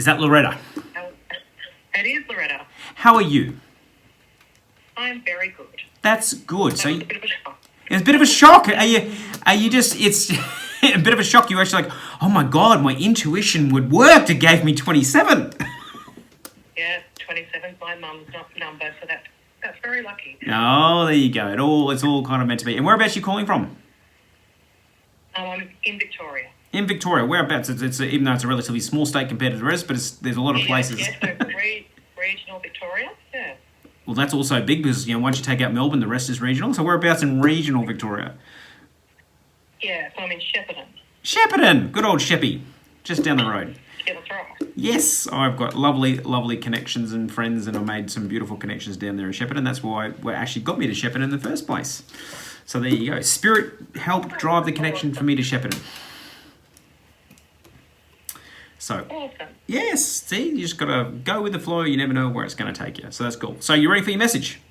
Is that Loretta? Oh, it is Loretta. How are you? I'm very good. That's good. So That was a bit of a shock. it's a bit of a shock. Are you just? It's a bit of a shock. You're actually like, oh my god, my intuition would work. It gave me 27. Yeah, 27's my mum's number, so that's very lucky. Oh, there you go. It's all kind of meant to be. And whereabouts are you calling from? I'm in Victoria. In Victoria. Whereabouts? It's even though it's a relatively small state compared to the rest, but there's a lot of places. Yeah, so regional Victoria. Yeah. Well, that's also big because once you take out Melbourne, the rest is regional. So whereabouts in regional Victoria? Yeah, so I'm in Shepparton. Shepparton. Good old Sheppy. Just down the road. Yeah, that's right. Yes, I've got lovely, lovely connections and friends, and I made some beautiful connections down there in Shepparton. That's why what actually got me to Shepparton in the first place. So there you go. Spirit helped drive the connection for me to Shepparton. So, Awesome. yes, see, you just got to go with the flow. You never know where it's going to take you. So that's cool. So you ready for your message?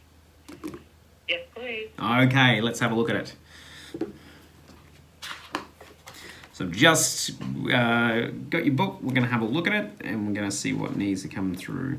Yes, please. Okay, let's have a look at it. So I've just got your book. We're going to have a look at it, and we're going to see what needs to come through.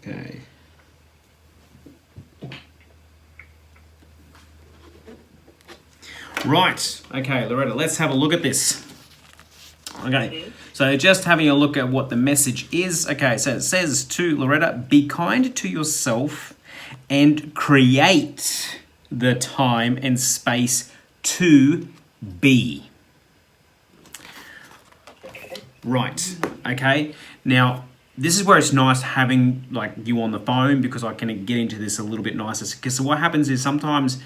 Okay. Right. Okay, Loretta, let's have a look at this. Okay. So just having a look at what the message is. Okay, so it says to Loretta, be kind to yourself and create the time and space to be. Right. Okay. Now, this is where it's nice having you on the phone because I can get into this a little bit nicer. Because what happens is sometimes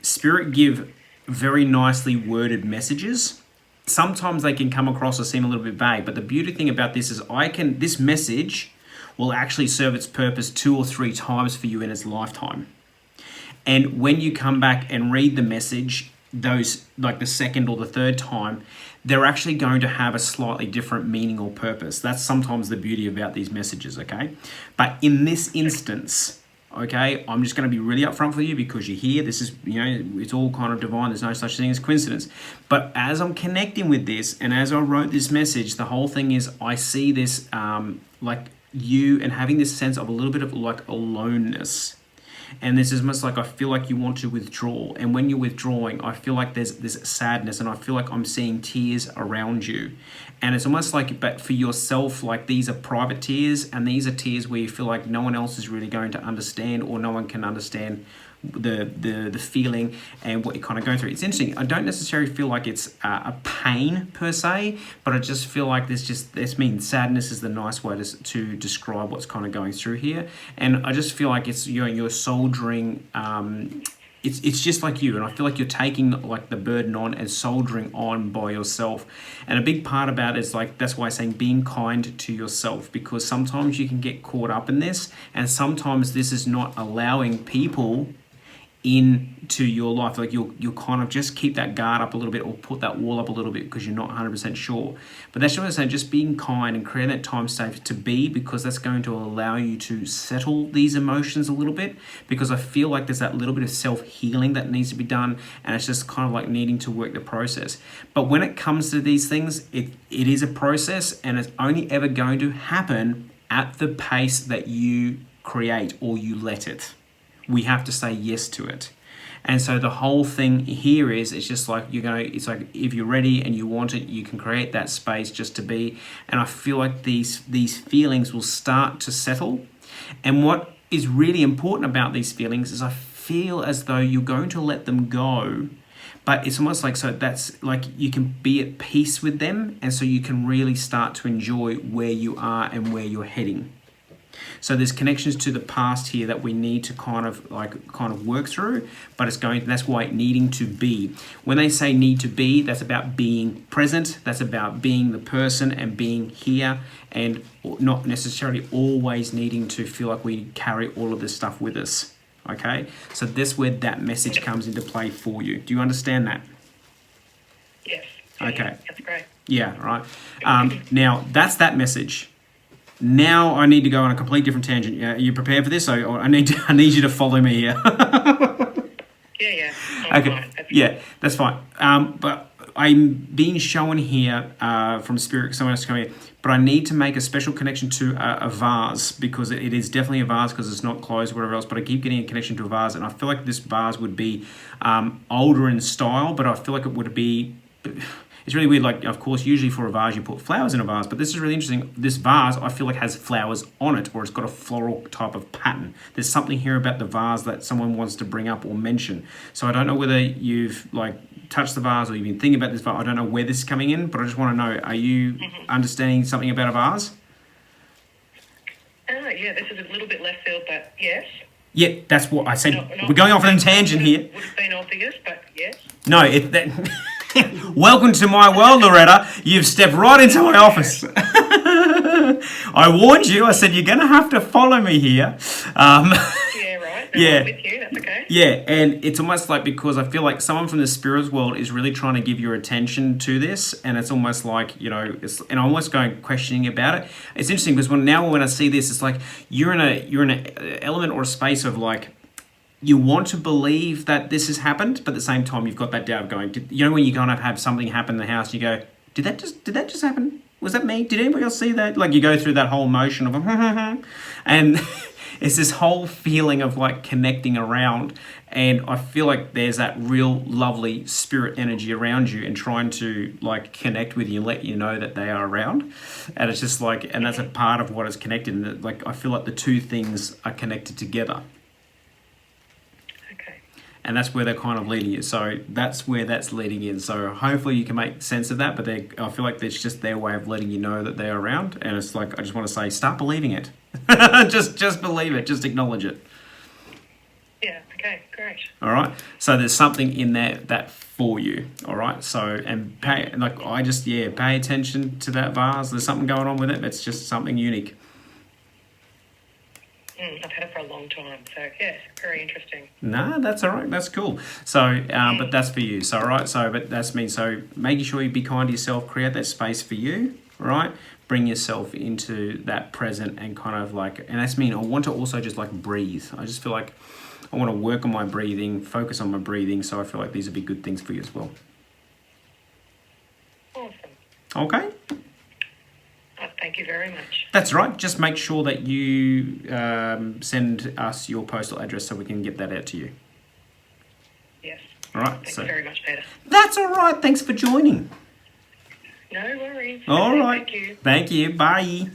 Spirit give very nicely worded messages. Sometimes they can come across or seem a little bit vague. But the beauty thing about this is this message will actually serve its purpose 2 or 3 times for you in its lifetime. And when you come back and read the message, those the second or the third time, they're actually going to have a slightly different meaning or purpose. That's sometimes the beauty about these messages, okay? But in this instance, okay, I'm just going to be really upfront for you because you're here. This is, it's all kind of divine. There's no such thing as coincidence. But as I'm connecting with this and as I wrote this message, the whole thing is I see this you and having this sense of a little bit of aloneness. And this is almost I feel like you want to withdraw. And when you're withdrawing, I feel like there's this sadness and I feel like I'm seeing tears around you. And it's almost but for yourself, these are private tears and these are tears where you feel like no one else is really going to understand or no one can understand the feeling and what you're kind of going through. It's interesting. I don't necessarily feel like it's a pain per se, but I just feel like this means sadness is the nice way to describe what's kind of going through here. And I just feel like it's you're soldiering. It's just like you, and I feel like you're taking the burden on and soldiering on by yourself. And a big part about it is that's why I'm saying being kind to yourself, because sometimes you can get caught up in this, and sometimes this is not allowing people into your life. You'll kind of just keep that guard up a little bit or put that wall up a little bit because you're not 100% sure. But that's what I'm saying, just being kind and creating that time safe to be, because that's going to allow you to settle these emotions a little bit, because I feel like there's that little bit of self-healing that needs to be done, and it's just kind of needing to work the process. But when it comes to these things, it is a process, and it's only ever going to happen at the pace that you create or you let it. We have to say yes to it. And so the whole thing here is, it's just it's if you're ready and you want it, you can create that space just to be. And I feel like these feelings will start to settle. And what is really important about these feelings is I feel as though you're going to let them go, but it's almost so that's you can be at peace with them, and so you can really start to enjoy where you are and where you're heading. So there's connections to the past here that we need to kind of work through, but that's why needing to be. When they say need to be, that's about being present, that's about being the person and being here, and not necessarily always needing to feel like we carry all of this stuff with us. Okay? So that's where that message comes into play for you. Do you understand that? Yes. Okay. That's great. Yeah, right. Now, that's that message. Now I need to go on a complete different tangent. Are you prepared for this? So I need you to follow me here. Yeah. Okay. Yeah, that's fine. But I'm being shown here from Spirit, someone else coming here, but I need to make a special connection to a vase, because it is definitely a vase because it's not closed or whatever else, but I keep getting a connection to a vase, and I feel like this vase would be older in style, but I feel like it would be... It's really weird, like, of course, usually for a vase, you put flowers in a vase, but this is really interesting. This vase, I feel like, has flowers on it, or it's got a floral type of pattern. There's something here about the vase that someone wants to bring up or mention. So I don't know whether you've, like, touched the vase or you've been thinking about this vase. I don't know where this is coming in, but I just want to know, are you understanding something about a vase? Yeah, this is a little bit left field, but yes. Yeah, that's what I said. We're going off on a tangent here. Would have been obvious, but yes. No, welcome to my world, Loretta. You've stepped right into my office. I warned you. I said, you're going to have to follow me here. Yeah, right. No, Yeah. I'm with you. That's okay. Yeah, and it's almost like, because I feel like someone from the spirits world is really trying to give your attention to this, and it's almost like, and I'm almost going questioning about it. It's interesting because when I see this, it's like you're in an element or a space of like, you want to believe that this has happened, but at the same time, you've got that doubt of going, when you kind of have something happen in the house, you go, did that just happen? Was that me? Did anybody else see that? Like, you go through that whole motion of, and it's this whole feeling of like connecting around. And I feel like there's that real lovely spirit energy around you and trying to like connect with you and let you know that they are around. And it's just like, and that's a part of what is connected. And like, I feel like the two things are connected together. And that's where they're kind of leading you. So that's where that's leading in. So hopefully you can make sense of that. But I feel like it's just their way of letting you know that they're around. And it's like, I just want to say, start believing it. just believe it. Just acknowledge it. Yeah. Okay. Great. All right. So there's something in there that for you. All right. So, and pay attention to that vase. There's something going on with it. It's just something unique. I've had it for a long time, so yes, very interesting. No, that's all right. That's cool. So, but that's for you. So, all right. So, but that's me. So, making sure you be kind to yourself, create that space for you. All right. Bring yourself into that present and kind of like, and that's me. I want to also just like breathe. I just feel like I want to work on my breathing, focus on my breathing. So, I feel like these would be good things for you as well. Awesome. Okay. Thank you very much. That's right. Just make sure that you send us your postal address so we can get that out to you. Yes. All right. Thank you very much, Peter. That's all right. Thanks for joining. No worries. All right. Thank you. Thank you. Bye.